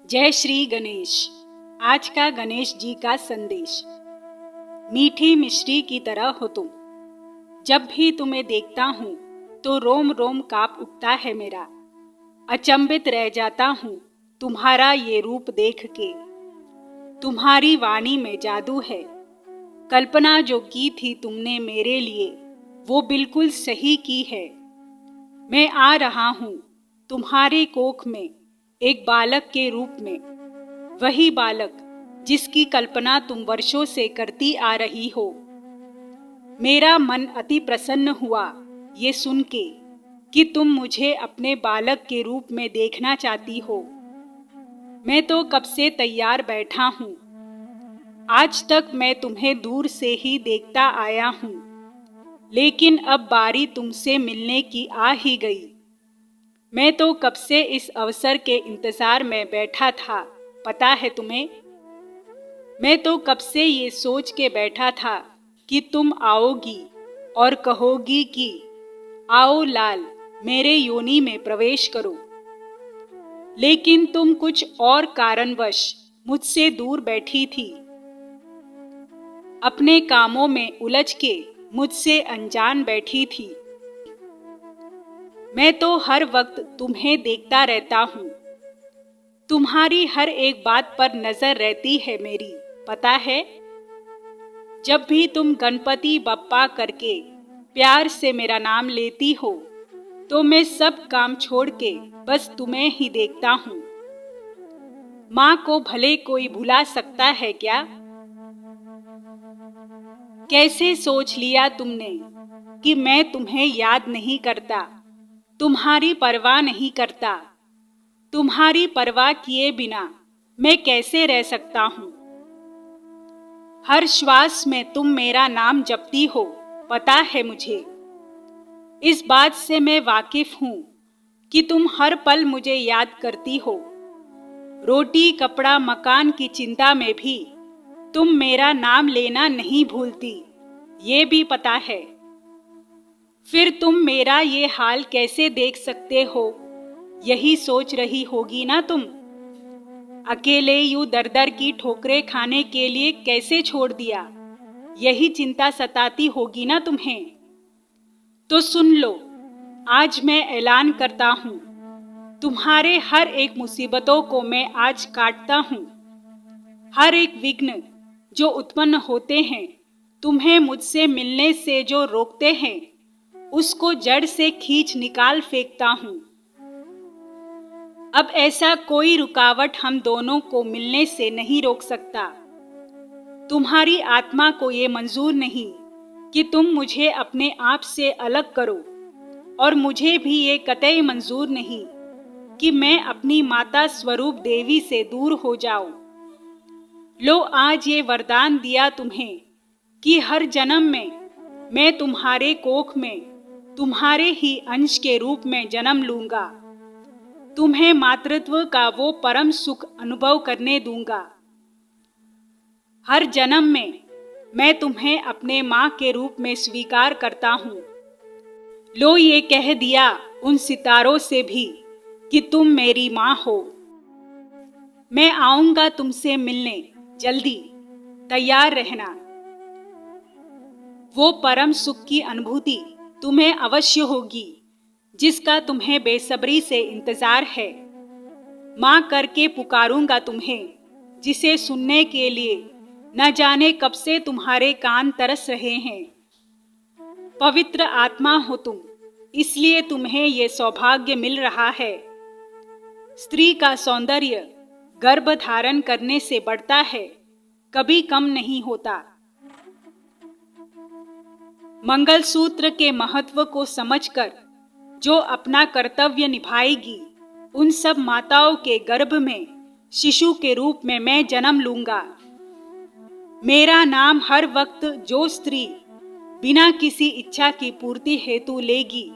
जय श्री गणेश। आज का गणेश जी का संदेश। मीठी मिश्री की तरह हो तुम। जब भी तुम्हें देखता हूँ तो रोम रोम कांप उठता है मेरा। अचंभित रह जाता हूँ तुम्हारा ये रूप देख के। तुम्हारी वाणी में जादू है। कल्पना जो की थी तुमने मेरे लिए वो बिल्कुल सही की है। मैं आ रहा हूँ तुम्हारे कोख में एक बालक के रूप में, वही बालक जिसकी कल्पना तुम वर्षों से करती आ रही हो। मेरा मन अति प्रसन्न हुआ ये सुन के कि तुम मुझे अपने बालक के रूप में देखना चाहती हो। मैं तो कब से तैयार बैठा हूँ। आज तक मैं तुम्हें दूर से ही देखता आया हूँ, लेकिन अब बारी तुमसे मिलने की आ ही गई। मैं तो कब से इस अवसर के इंतजार में बैठा था, पता है तुम्हें? मैं तो कब से ये सोच के बैठा था कि तुम आओगी और कहोगी कि आओ लाल, मेरे योनि में प्रवेश करो। लेकिन तुम कुछ और कारणवश मुझसे दूर बैठी थी। अपने कामों में उलझ के मुझसे अनजान बैठी थी। मैं तो हर वक्त तुम्हें देखता रहता हूँ। तुम्हारी हर एक बात पर नजर रहती है मेरी, पता है? जब भी तुम गणपति बप्पा करके प्यार से मेरा नाम लेती हो तो मैं सब काम छोड़ के बस तुम्हें ही देखता हूँ। माँ को भले कोई भुला सकता है क्या? कैसे सोच लिया तुमने कि मैं तुम्हें याद नहीं करता, तुम्हारी परवाह नहीं करता? तुम्हारी परवाह किए बिना मैं कैसे रह सकता हूँ? हर श्वास में तुम मेरा नाम जपती हो, पता है मुझे। इस बात से मैं वाकिफ हूँ कि तुम हर पल मुझे याद करती हो। रोटी कपड़ा मकान की चिंता में भी तुम मेरा नाम लेना नहीं भूलती, ये भी पता है। फिर तुम मेरा ये हाल कैसे देख सकते हो, यही सोच रही होगी ना तुम। अकेले यूं दर दर की ठोकरें खाने के लिए कैसे छोड़ दिया, यही चिंता सताती होगी ना तुम्हें। तो सुन लो, आज मैं ऐलान करता हूँ, तुम्हारे हर एक मुसीबतों को मैं आज काटता हूँ। हर एक विघ्न जो उत्पन्न होते हैं, तुम्हें मुझसे मिलने से जो रोकते हैं, उसको जड़ से खींच निकाल फेंकता हूँ। अब ऐसा कोई रुकावट हम दोनों को मिलने से नहीं रोक सकता। तुम्हारी आत्मा को ये मंजूर नहीं कि तुम मुझे अपने आप से अलग करो, और मुझे भी ये कतई मंजूर नहीं कि मैं अपनी माता स्वरूप देवी से दूर हो जाऊं। लो, आज ये वरदान दिया तुम्हें कि हर जन्म में मैं तुम्हारे कोख में तुम्हारे ही अंश के रूप में जन्म लूंगा। तुम्हें मातृत्व का वो परम सुख अनुभव करने दूंगा। हर जन्म में मैं तुम्हें अपने माँ के रूप में स्वीकार करता हूँ। लो, ये कह दिया उन सितारों से भी कि तुम मेरी माँ हो। मैं आऊंगा तुमसे मिलने जल्दी, तैयार रहना। वो परम सुख की अनुभूति तुम्हें अवश्य होगी जिसका तुम्हें बेसब्री से इंतजार है। माँ करके पुकारूंगा तुम्हें, जिसे सुनने के लिए न जाने कब से तुम्हारे कान तरस रहे हैं। पवित्र आत्मा हो तुम, इसलिए तुम्हें ये सौभाग्य मिल रहा है। स्त्री का सौंदर्य गर्भ धारण करने से बढ़ता है, कभी कम नहीं होता। मंगलसूत्र के महत्व को समझकर जो अपना कर्तव्य निभाएगी, उन सब माताओं के गर्भ में शिशु के रूप में मैं जन्म लूंगा। मेरा नाम हर वक्त जो स्त्री बिना किसी इच्छा की पूर्ति हेतु लेगी,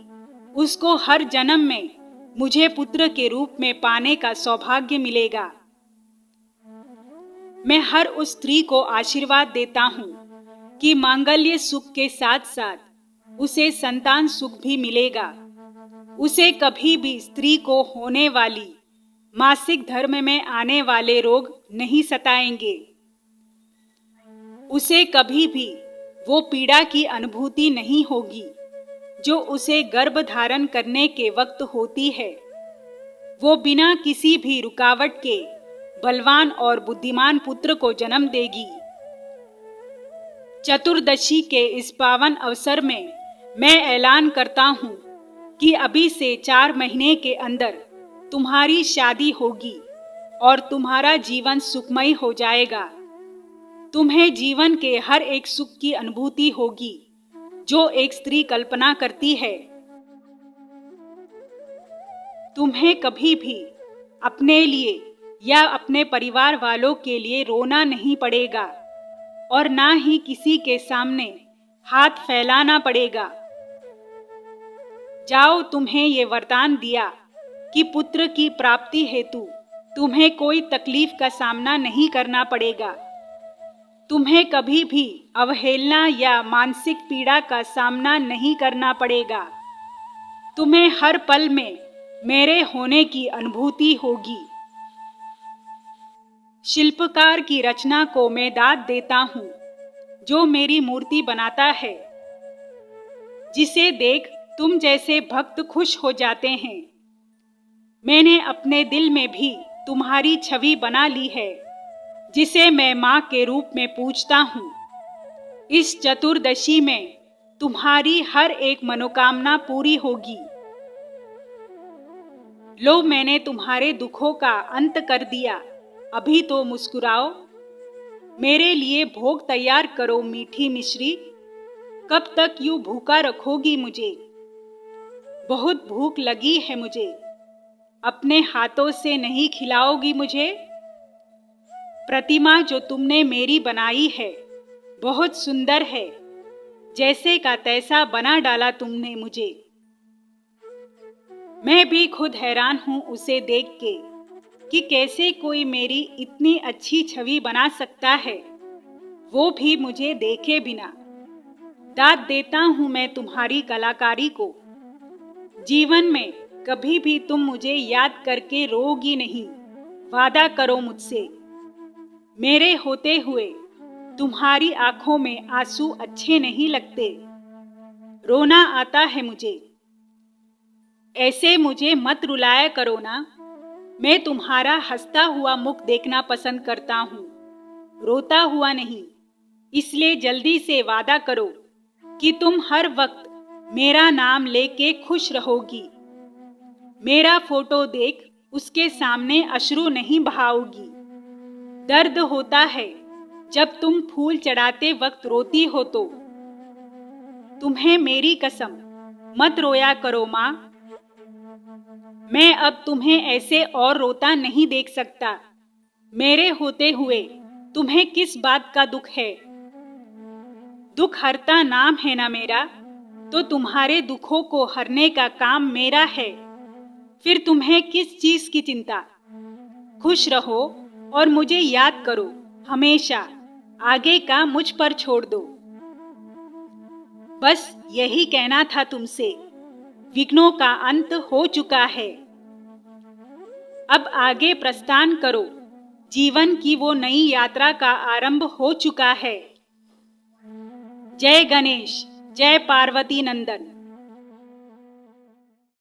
उसको हर जन्म में मुझे पुत्र के रूप में पाने का सौभाग्य मिलेगा। मैं हर उस स्त्री को आशीर्वाद देता हूँ कि मांगल्य सुख के साथ साथ उसे संतान सुख भी मिलेगा। उसे कभी भी स्त्री को होने वाली मासिक धर्म में आने वाले रोग नहीं सताएंगे। उसे कभी भी वो पीड़ा की अनुभूति नहीं होगी जो उसे गर्भ धारण करने के वक्त होती है। वो बिना किसी भी रुकावट के बलवान और बुद्धिमान पुत्र को जन्म देगी। चतुर्दशी के इस पावन अवसर में मैं ऐलान करता हूँ कि अभी से 4 महीने के अंदर तुम्हारी शादी होगी और तुम्हारा जीवन सुखमय हो जाएगा। तुम्हें जीवन के हर एक सुख की अनुभूति होगी जो एक स्त्री कल्पना करती है। तुम्हें कभी भी अपने लिए या अपने परिवार वालों के लिए रोना नहीं पड़ेगा और ना ही किसी के सामने हाथ फैलाना पड़ेगा। जाओ, तुम्हें ये वरदान दिया कि पुत्र की प्राप्ति हेतु तुम्हें कोई तकलीफ का सामना नहीं करना पड़ेगा। तुम्हें कभी भी अवहेलना या मानसिक पीड़ा का सामना नहीं करना पड़ेगा। तुम्हें हर पल में मेरे होने की अनुभूति होगी। शिल्पकार की रचना को मैं दाद देता हूँ जो मेरी मूर्ति बनाता है, जिसे देख तुम जैसे भक्त खुश हो जाते हैं। मैंने अपने दिल में भी तुम्हारी छवि बना ली है, जिसे मैं माँ के रूप में पूजता हूँ। इस चतुर्दशी में तुम्हारी हर एक मनोकामना पूरी होगी। लो, मैंने तुम्हारे दुखों का अंत कर दिया, अभी तो मुस्कुराओ। मेरे लिए भोग तैयार करो मीठी मिश्री, कब तक यूं भूखा रखोगी मुझे? बहुत भूख लगी है मुझे, अपने हाथों से नहीं खिलाओगी मुझे? प्रतिमा जो तुमने मेरी बनाई है बहुत सुंदर है, जैसे का तैसा बना डाला तुमने मुझे। मैं भी खुद हैरान हूँ उसे देख के कि कैसे कोई मेरी इतनी अच्छी छवि बना सकता है, वो भी मुझे देखे बिना। दाद देता हूँ मैं तुम्हारी कलाकारी को। जीवन में कभी भी तुम मुझे याद करके रोओगी नहीं, वादा करो मुझसे। मेरे होते हुए तुम्हारी आंखों में आंसू अच्छे नहीं लगते, रोना आता है मुझे। ऐसे मुझे मत रुलाया करो ना, मैं तुम्हारा हंसता हुआ मुख देखना पसंद करता हूँ, रोता हुआ नहीं। इसलिए जल्दी से वादा करो कि तुम हर वक्त मेरा नाम लेके खुश रहोगी। मेरा फोटो देख उसके सामने अश्रु नहीं बहाओगी। दर्द होता है जब तुम फूल चढ़ाते वक्त रोती हो तो। तुम्हें मेरी कसम, मत रोया करो माँ। मैं अब तुम्हें ऐसे और रोता नहीं देख सकता। मेरे होते हुए तुम्हें किस बात का दुख है? दुख हरता नाम है ना मेरा, तो तुम्हारे दुखों को हरने का काम मेरा है। फिर तुम्हें किस चीज की चिंता? खुश रहो और मुझे याद करो हमेशा, आगे का मुझ पर छोड़ दो। बस यही कहना था तुमसे। विघ्नों का अंत हो चुका है, अब आगे प्रस्थान करो। जीवन की वो नई यात्रा का आरंभ हो चुका है। जय गणेश, जय पार्वती नंदन।